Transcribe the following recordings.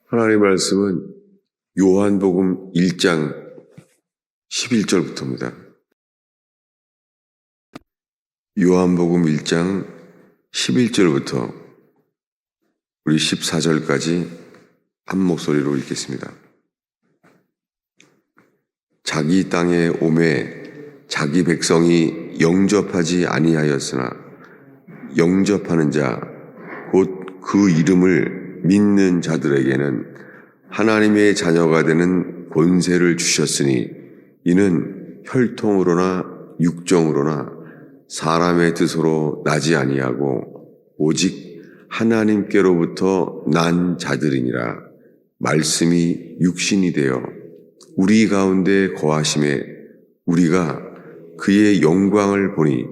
하나님의 말씀은 요한복음 1장 11절부터입니다. 요한복음 1장 11절부터 우리 14절까지 한 목소리로 읽겠습니다. 자기 땅에 오매 자기 백성이 영접하지 아니하였으나 영접하는 자 곧 그 이름을 믿는 자들에게는 하나님의 자녀가 되는 권세를 주셨으니 이는 혈통으로나 육정으로나 사람의 뜻으로 나지 아니하고 오직 하나님께로부터 난 자들이니라. 말씀이 육신이 되어 우리 가운데 거하심에 우리가 그의 영광을 보니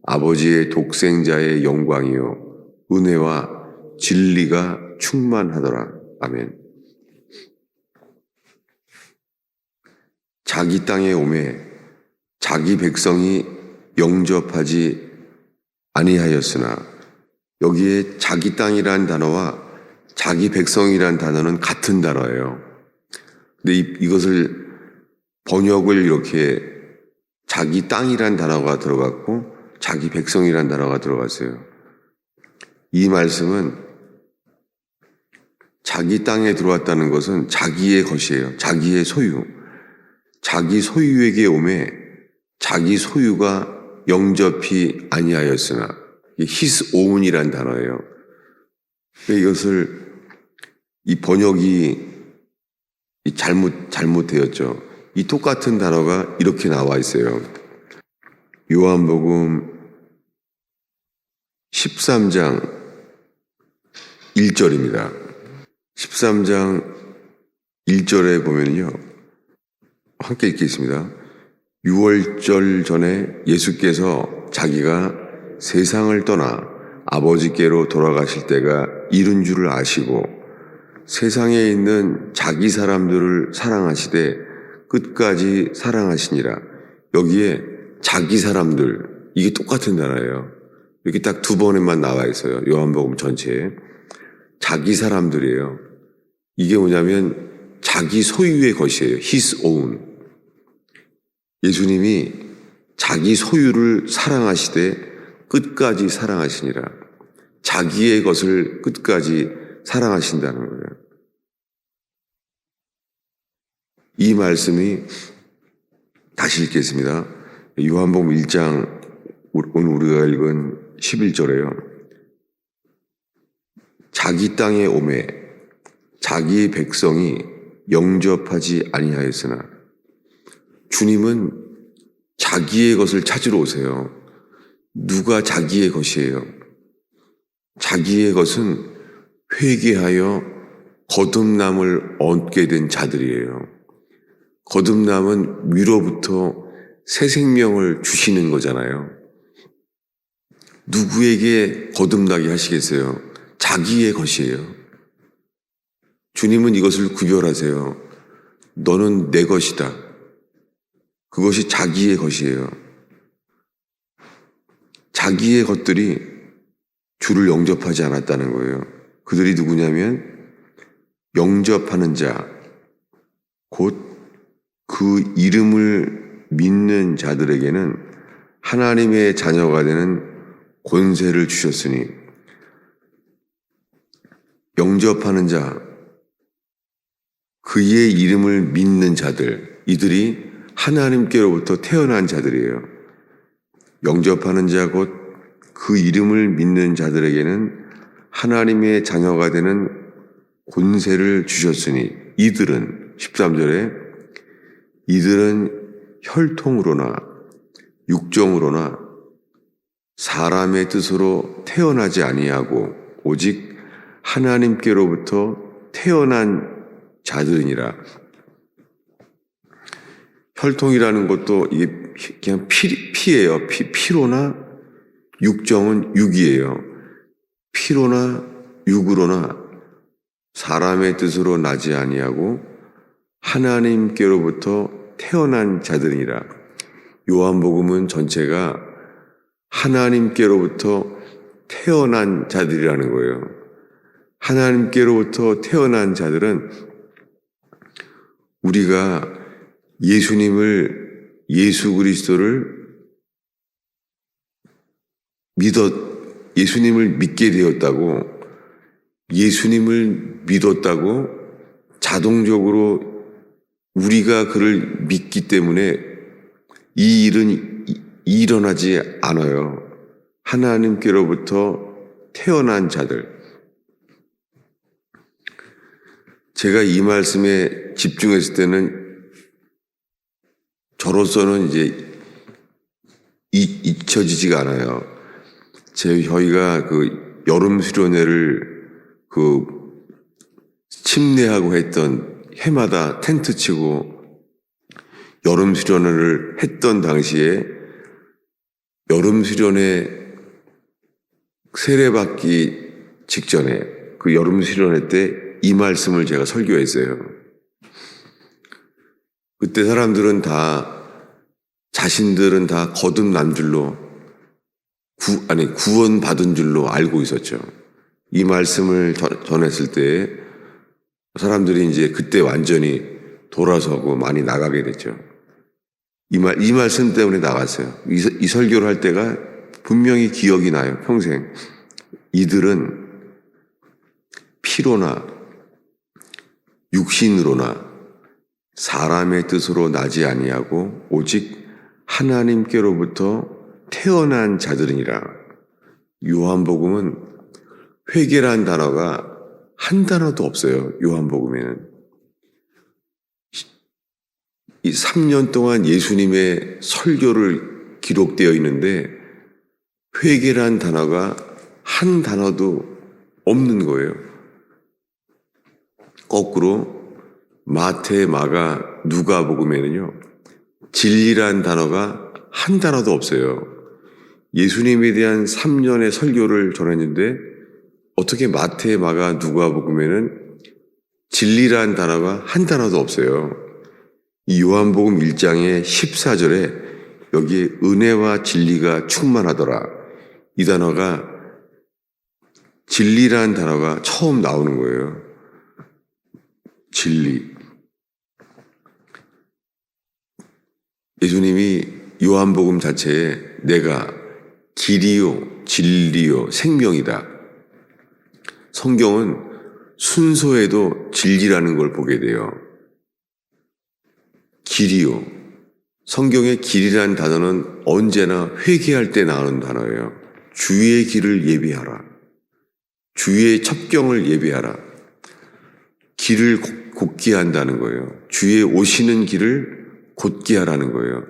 아버지의 독생자의 영광이요 은혜와 진리가 충만하더라. 아멘. 자기 땅에 오매 자기 백성이 영접하지 아니하였으나, 여기에 자기 땅이란 단어와 자기 백성이란 단어는 같은 단어예요. 근데 이것을 번역을 이렇게 자기 땅이란 단어가 들어갔고 자기 백성이란 단어가 들어갔어요. 이 말씀은 자기 땅에 들어왔다는 것은 자기의 것이에요. 자기의 소유. 자기 소유에게 오매 자기 소유가 영접이 아니하였으나, his own이란 단어예요. 이것을 이 번역이 잘못되었죠. 이 똑같은 단어가 이렇게 나와 있어요. 요한복음 13장 1절입니다. 13장 1절에 보면요, 함께 읽겠습니다. 6월절 전에 예수께서 자기가 세상을 떠나 아버지께로 돌아가실 때가 이른 줄을 아시고 세상에 있는 자기 사람들을 사랑하시되 끝까지 사랑하시니라. 여기에 자기 사람들, 이게 똑같은 단어예요. 이렇게 딱 두 번에만 나와 있어요. 요한복음 전체에. 자기 사람들이에요. 이게 뭐냐면 자기 소유의 것이에요. his own. 예수님이 자기 소유를 사랑하시되 끝까지 사랑하시니라. 자기의 것을 끝까지 사랑하신다는 거예요. 이 말씀이 다시 읽겠습니다. 요한복음 1장 오늘 우리가 읽은 11절에요. 자기 땅에 오매 자기 백성이 영접하지 아니하였으나, 주님은 자기의 것을 찾으러 오세요. 누가 자기의 것이에요? 자기의 것은 회개하여 거듭남을 얻게 된 자들이에요. 거듭남은 위로부터 새 생명을 주시는 거잖아요. 누구에게 거듭나게 하시겠어요? 자기의 것이에요. 주님은 이것을 구별하세요. 너는 내 것이다. 그것이 자기의 것이에요. 자기의 것들이 주를 영접하지 않았다는 거예요. 그들이 누구냐면 영접하는 자, 곧 그 이름을 믿는 자들에게는 하나님의 자녀가 되는 권세를 주셨으니, 영접하는 자, 그의 이름을 믿는 자들, 이들이 하나님께로부터 태어난 자들이에요. 영접하는 자 곧 그 이름을 믿는 자들에게는 하나님의 자녀가 되는 권세를 주셨으니 이들은 13절에 이들은 혈통으로나 육정으로나 사람의 뜻으로 태어나지 아니하고 오직 하나님께로부터 태어난 자들이니라. 혈통이라는 것도 이게 그냥 피예요. 피로나 육정은 육이에요. 피로나 육으로나 사람의 뜻으로 나지 아니하고 하나님께로부터 태어난 자들이니라. 요한복음은 전체가 하나님께로부터 태어난 자들이라는 거예요. 하나님께로부터 태어난 자들은 우리가 예수 그리스도를 예수님을 믿게 되었다고, 예수님을 믿었다고 자동적으로 우리가 그를 믿기 때문에 이 일은 일어나지 않아요. 하나님께로부터 태어난 자들. 제가 이 말씀에 집중했을 때는 저로서는 이제 잊혀지지가 않아요. 저희가 그 여름 수련회를 침례하고 했던, 해마다 텐트 치고 여름 수련회를 했던 당시에 여름 수련회 세례받기 직전에 그 여름 수련회 때 이 말씀을 제가 설교했어요. 그때 사람들은 자신들은 다 거듭난 줄로, 구원받은 줄로 알고 있었죠. 이 말씀을 전했을 때 사람들이 이제 그때 완전히 돌아서고 많이 나가게 됐죠. 이 말씀 때문에 나갔어요. 이 설교를 할 때가 분명히 기억이 나요, 평생. 이들은 피로나 육신으로나 사람의 뜻으로 나지 아니하고 오직 하나님께로부터 태어난 자들이니라. 요한복음은 회개란 단어가 한 단어도 없어요. 요한복음에는. 이 3년 동안 예수님의 설교를 기록되어 있는데 회개란 단어가 한 단어도 없는 거예요. 거꾸로 마태, 마가, 누가복음에는요, 진리란 단어가 한 단어도 없어요. 예수님에 대한 3년의 설교를 전했는데 어떻게 마태, 마가, 누가복음에는 진리란 단어가 한 단어도 없어요. 이 요한복음 1장의 14절에 여기에 은혜와 진리가 충만하더라. 이 단어가, 진리란 단어가 처음 나오는 거예요. 진리. 예수님이 요한복음 자체에 내가 길이요, 진리요, 생명이다. 성경은 순서에도 진리라는 걸 보게 돼요. 길이요. 성경의 길이라는 단어는 언제나 회개할 때 나오는 단어예요. 주의 길을 예비하라. 주의 첩경을 예비하라. 길을 곧게 한다는 거예요. 주의 오시는 길을 곧게 하라는 거예요.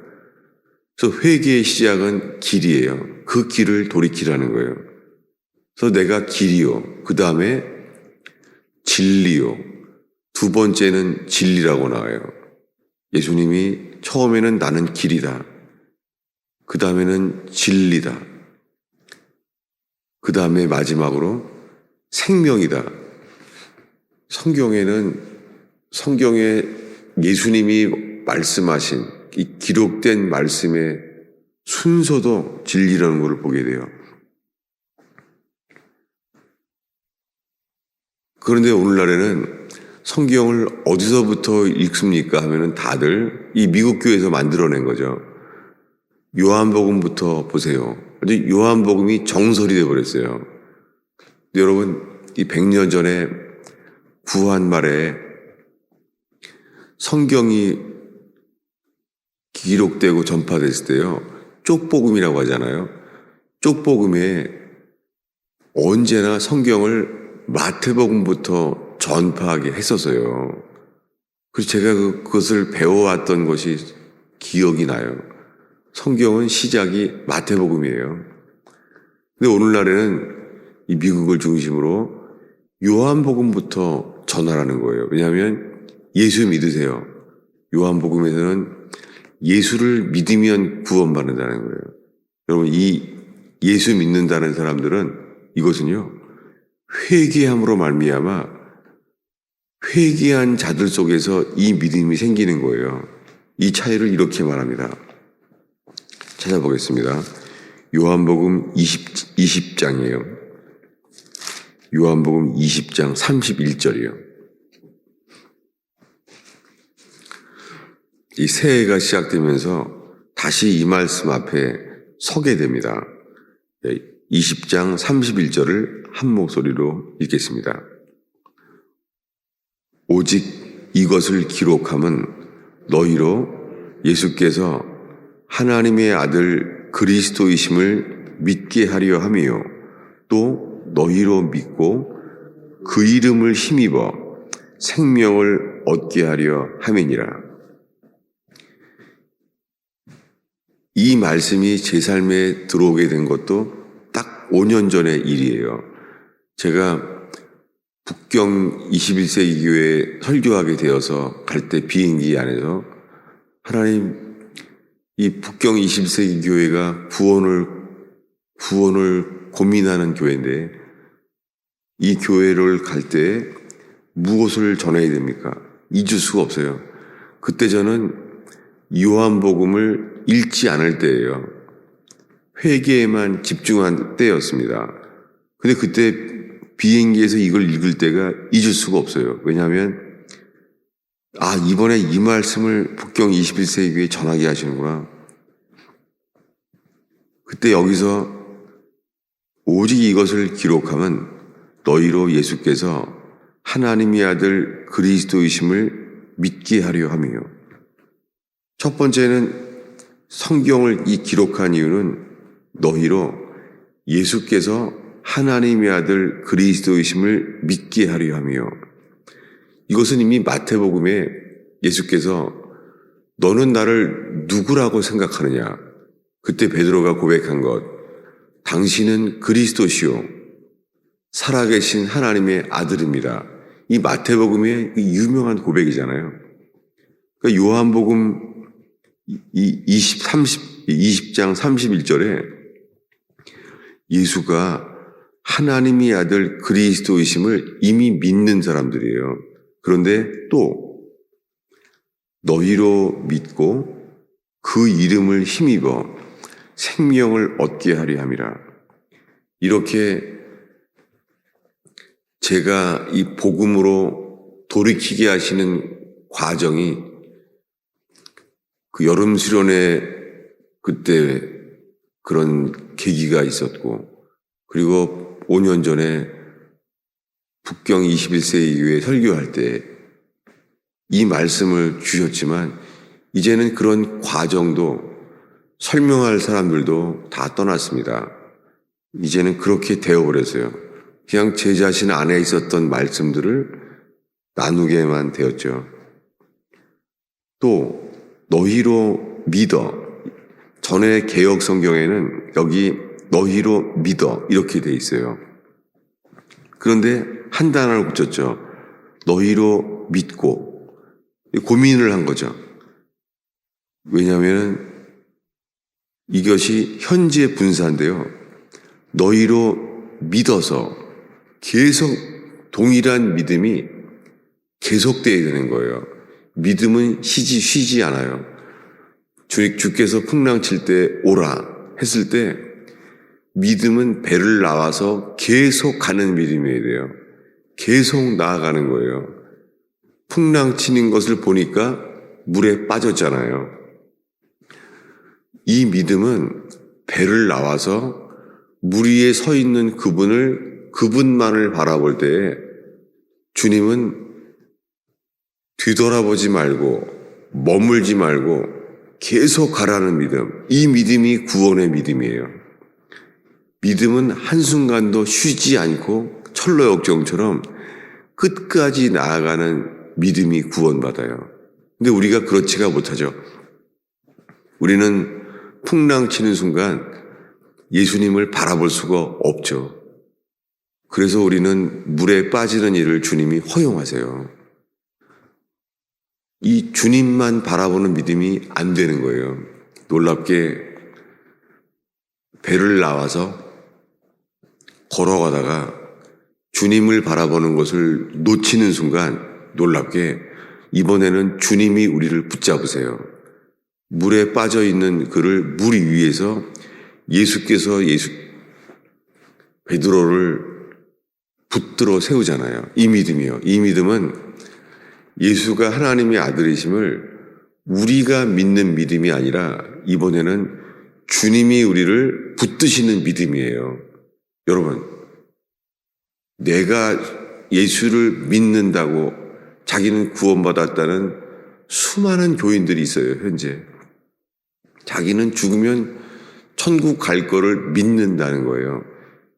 그래서 회개의 시작은 길이에요. 그 길을 돌이키라는 거예요. 그래서 내가 길이요. 그 다음에 진리요. 두 번째는 진리라고 나와요. 예수님이 처음에는 나는 길이다. 그 다음에는 진리다. 그 다음에 마지막으로 생명이다. 성경에 예수님이 말씀하신 이 기록된 말씀의 순서도 진리라는 것을 보게 돼요. 그런데 오늘날에는 성경을 어디서부터 읽습니까 하면은 다들 이 미국 교회에서 만들어낸 거죠. 요한복음부터 보세요. 요한복음이 정설이 되어버렸어요. 여러분, 이 100년 전에 구한 말에 성경이 기록되고 전파됐을 때요, 쪽복음이라고 하잖아요. 쪽복음에 언제나 성경을 마태복음부터 전파하게 했었어요. 그래서 제가 그것을 배워왔던 것이 기억이 나요. 성경은 시작이 마태복음이에요. 근데 오늘날에는 이 미국을 중심으로 요한복음부터 전하라는 거예요. 왜냐하면 예수 믿으세요. 요한복음에서는 예수를 믿으면 구원받는다는 거예요. 여러분, 이 예수 믿는다는 사람들은 이것은요, 회개함으로 말미암아 회개한 자들 속에서 이 믿음이 생기는 거예요. 이 차이를 이렇게 말합니다. 찾아보겠습니다. 요한복음 20장이에요. 요한복음 20장 31절이요. 이 새해가 시작되면서 다시 이 말씀 앞에 서게 됩니다. 20장 31절을 한 목소리로 읽겠습니다. 오직 이것을 기록함은 너희로 예수께서 하나님의 아들 그리스도이심을 믿게 하려 함이요 또 너희로 믿고 그 이름을 힘입어 생명을 얻게 하려 함이니라. 이 말씀이 제 삶에 들어오게 된 것도 딱 5년 전의 일이에요. 제가 북경 21세기 교회에 설교하게 되어서 갈 때 비행기 안에서 하나님, 이 북경 21세기 교회가 구원을 고민하는 교회인데 이 교회를 갈 때 무엇을 전해야 됩니까? 잊을 수가 없어요. 그때 저는 요한복음을 읽지 않을 때예요. 회개에만 집중한 때였습니다. 근데 그때 비행기에서 이걸 읽을 때가 잊을 수가 없어요. 왜냐하면 이번에 이 말씀을 북경 21세기 교회에 전하게 하시는구나. 그때 여기서 오직 이것을 기록하면 너희로 예수께서 하나님의 아들 그리스도이심을 믿게 하려 함이요. 첫 번째는 성경을 이 기록한 이유는 너희로 예수께서 하나님의 아들 그리스도이심을 믿게 하려 함이요. 이것은 이미 마태복음에 예수께서 너는 나를 누구라고 생각하느냐? 그때 베드로가 고백한 것, 당신은 그리스도시요 살아계신 하나님의 아들입니다. 이 마태복음의 유명한 고백이잖아요. 그러니까 요한복음 20장 31절에 예수가 하나님의 아들 그리스도이심을 이미 믿는 사람들이에요. 그런데 또 너희로 믿고 그 이름을 힘입어 생명을 얻게 하려 함이라. 이렇게 제가 이 복음으로 돌이키게 하시는 과정이 그 여름 수련회 그때 그런 계기가 있었고, 그리고 5년 전에 북경 21세기 교회 설교할 때 이 말씀을 주셨지만 이제는 그런 과정도 설명할 사람들도 다 떠났습니다. 이제는 그렇게 되어버렸어요. 그냥 제 자신 안에 있었던 말씀들을 나누게만 되었죠. 또 너희로 믿어. 전에 개역 성경에는 여기 너희로 믿어 이렇게 돼 있어요. 그런데 한 단어를 붙였죠. 너희로 믿고. 고민을 한 거죠. 왜냐하면 이것이 현재 분사인데요. 너희로 믿어서 계속 동일한 믿음이 계속되어야 되는 거예요. 믿음은 쉬지 않아요. 주께서 풍랑 칠 때 오라 했을 때 믿음은 배를 나와서 계속 가는 믿음이어야 돼요. 계속 나아가는 거예요. 풍랑 치는 것을 보니까 물에 빠졌잖아요. 이 믿음은 배를 나와서 물 위에 서 있는 그분만을 바라볼 때에 주님은 뒤돌아보지 말고 머물지 말고 계속 가라는 믿음. 이 믿음이 구원의 믿음이에요. 믿음은 한순간도 쉬지 않고 철로역정처럼 끝까지 나아가는 믿음이 구원받아요. 근데 우리가 그렇지가 못하죠. 우리는 풍랑 치는 순간 예수님을 바라볼 수가 없죠. 그래서 우리는 물에 빠지는 일을 주님이 허용하세요. 이 주님만 바라보는 믿음이 안 되는 거예요. 놀랍게 배를 나와서 걸어가다가 주님을 바라보는 것을 놓치는 순간 놀랍게 이번에는 주님이 우리를 붙잡으세요. 물에 빠져 있는 그를 물 위에서 예수께서 베드로를 붙들어 세우잖아요. 이 믿음이요. 이 믿음은 예수가 하나님의 아들이심을 우리가 믿는 믿음이 아니라 이번에는 주님이 우리를 붙드시는 믿음이에요. 여러분, 내가 예수를 믿는다고 자기는 구원받았다는 수많은 교인들이 있어요, 현재. 자기는 죽으면 천국 갈 거를 믿는다는 거예요.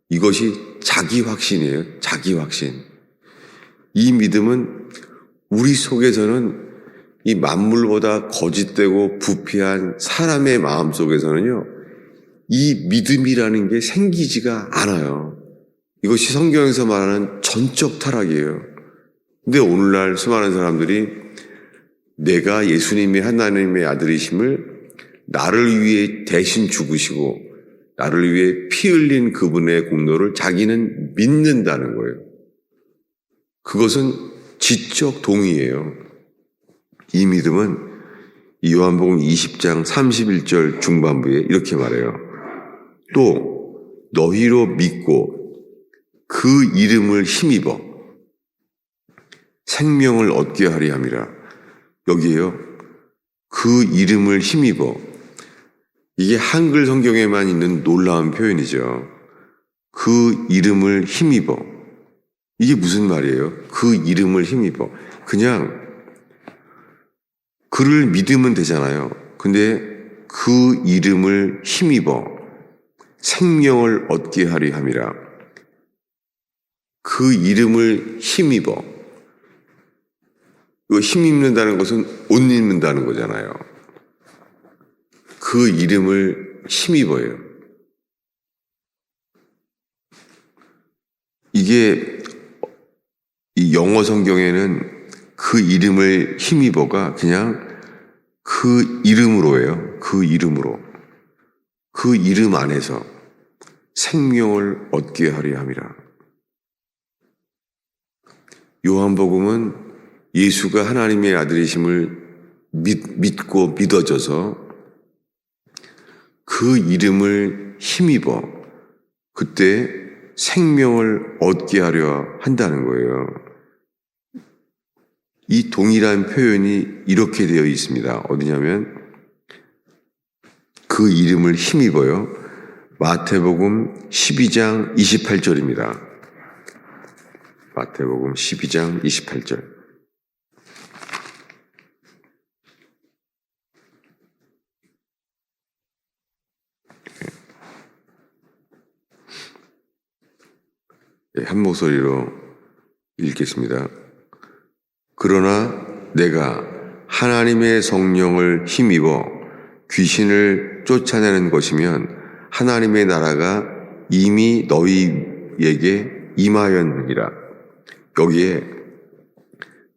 이것이 자기 확신이에요. 자기 확신. 이 믿음은 우리 속에서는 이 만물보다 거짓되고 부패한 사람의 마음 속에서는요, 이 믿음이라는 게 생기지가 않아요. 이것이 성경에서 말하는 전적 타락이에요. 근데 오늘날 수많은 사람들이 내가 예수님이 하나님의 아들이심을 나를 위해 대신 죽으시고 나를 위해 피 흘린 그분의 공로를 자기는 믿는다는 거예요. 그것은 지적 동의예요. 이 믿음은 이 요한복음 20장 31절 중반부에 이렇게 말해요. 또 너희로 믿고 그 이름을 힘입어 생명을 얻게 하리 함이라. 여기에요. 그 이름을 힘입어. 이게 한글 성경에만 있는 놀라운 표현이죠. 그 이름을 힘입어. 이게 무슨 말이에요? 그 이름을 힘입어. 그냥 그를 믿으면 되잖아요. 근데 그 이름을 힘입어 생명을 얻게 하리 함이라. 그 이름을 힘입어. 이거 힘입는다는 것은 옷 입는다는 거잖아요. 그 이름을 힘입어요. 이게 이 영어 성경에는 그 이름을 힘입어가 그냥 그 이름으로예요. 그 이름으로. 그 이름 안에서 생명을 얻게 하려 함이라. 요한복음은 예수가 하나님의 아들이심을 믿고 믿어져서 그 이름을 힘입어 그때 생명을 얻게 하려 한다는 거예요. 이 동일한 표현이 이렇게 되어 있습니다. 어디냐면 그 이름을 힘입어요. 마태복음 12장 28절입니다. 마태복음 12장 28절. 한 목소리로 읽겠습니다. 그러나 내가 하나님의 성령을 힘입어 귀신을 쫓아내는 것이면 하나님의 나라가 이미 너희에게 임하였느니라. 여기에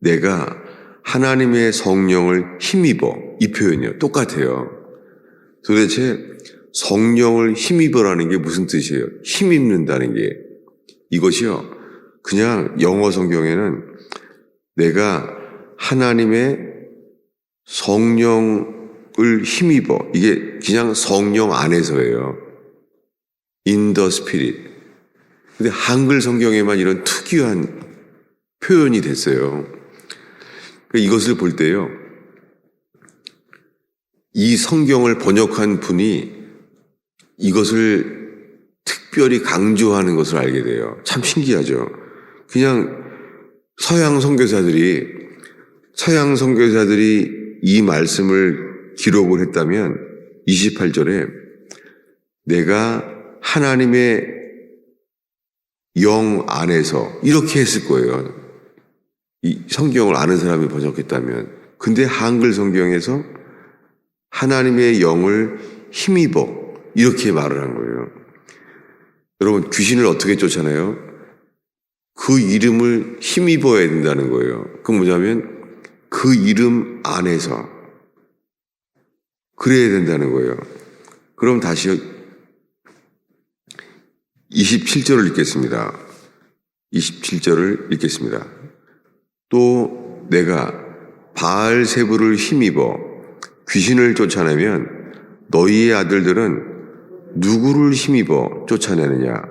내가 하나님의 성령을 힘입어 이 표현이요. 똑같아요. 도대체 성령을 힘입어라는 게 무슨 뜻이에요? 힘입는다는 게 이것이요. 그냥 영어 성경에는 내가 하나님의 성령을 힘입어. 이게 그냥 성령 안에서예요. In the Spirit. 근데 한글 성경에만 이런 특이한 표현이 됐어요. 이것을 볼 때요. 이 성경을 번역한 분이 이것을 특별히 강조하는 것을 알게 돼요. 참 신기하죠. 그냥 서양 선교사들이 이 말씀을 기록을 했다면 28절에 내가 하나님의 영 안에서 이렇게 했을 거예요. 이 성경을 아는 사람이 번역했다면. 근데 한글 성경에서 하나님의 영을 힘입어 이렇게 말을 한 거예요. 여러분 귀신을 어떻게 쫓아내요? 그 이름을 힘입어야 된다는 거예요. 그건 뭐냐면 그 이름 안에서 그래야 된다는 거예요. 그럼 다시 27절을 읽겠습니다. 27절을 읽겠습니다. 또 내가 바알세불을 힘입어 귀신을 쫓아내면 너희의 아들들은 누구를 힘입어 쫓아내느냐?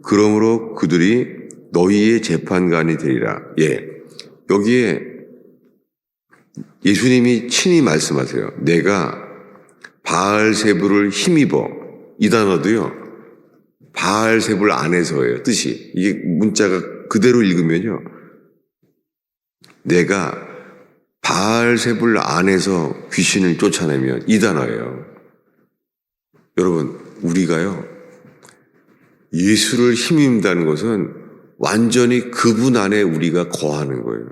그러므로 그들이 너희의 재판관이 되리라. 예. 여기에 예수님이 친히 말씀하세요. 내가 바알세불을 힘입어. 이 단어도요, 바알세불 안에서예요, 뜻이. 이게 문자가 그대로 읽으면요, 내가 바알세불 안에서 귀신을 쫓아내면, 이 단어예요. 여러분, 우리가요, 예수를 힘입는다는 것은 완전히 그분 안에 우리가 거하는 거예요.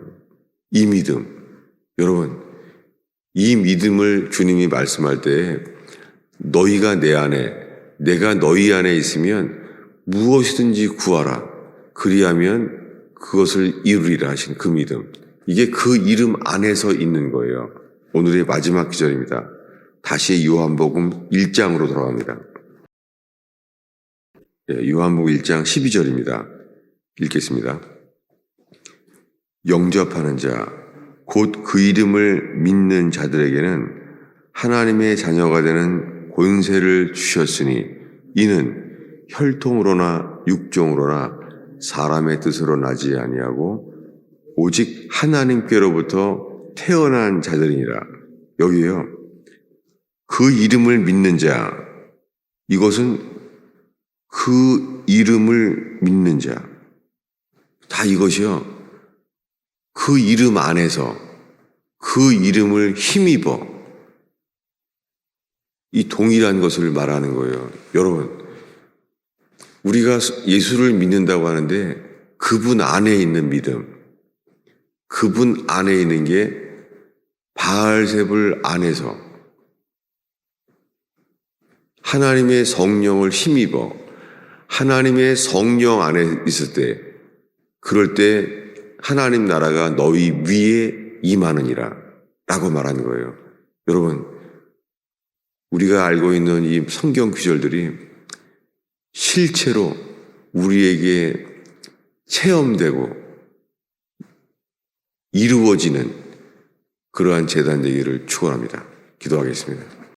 이 믿음. 여러분, 이 믿음을 주님이 말씀할 때 너희가 내 안에, 내가 너희 안에 있으면 무엇이든지 구하라. 그리하면 그것을 이루리라 하신 그 믿음. 이게 그 이름 안에서 있는 거예요. 오늘의 마지막 기절입니다. 다시 요한복음 1장으로 돌아갑니다. 요한복음 1장 12절입니다. 읽겠습니다. 영접하는 자, 곧 그 이름을 믿는 자들에게는 하나님의 자녀가 되는 권세를 주셨으니 이는 혈통으로나 육종으로나 사람의 뜻으로 나지 아니하고 오직 하나님께로부터 태어난 자들이니라. 여기에요, 그 이름을 믿는 자, 이것은 그 이름을 믿는 자, 다 이것이요, 그 이름 안에서 그 이름을 힘입어, 이 동일한 것을 말하는 거예요. 여러분, 우리가 예수를 믿는다고 하는데 그분 안에 있는 믿음, 그분 안에 있는 게 바알세불 안에서 하나님의 성령을 힘입어 하나님의 성령 안에 있을 때, 그럴 때 하나님 나라가 너희 위에 임하느니라 라고 말하는 거예요. 여러분, 우리가 알고 있는 이 성경 구절들이 실체로 우리에게 체험되고 이루어지는 그러한 제단 되기를 축원합니다. 기도하겠습니다.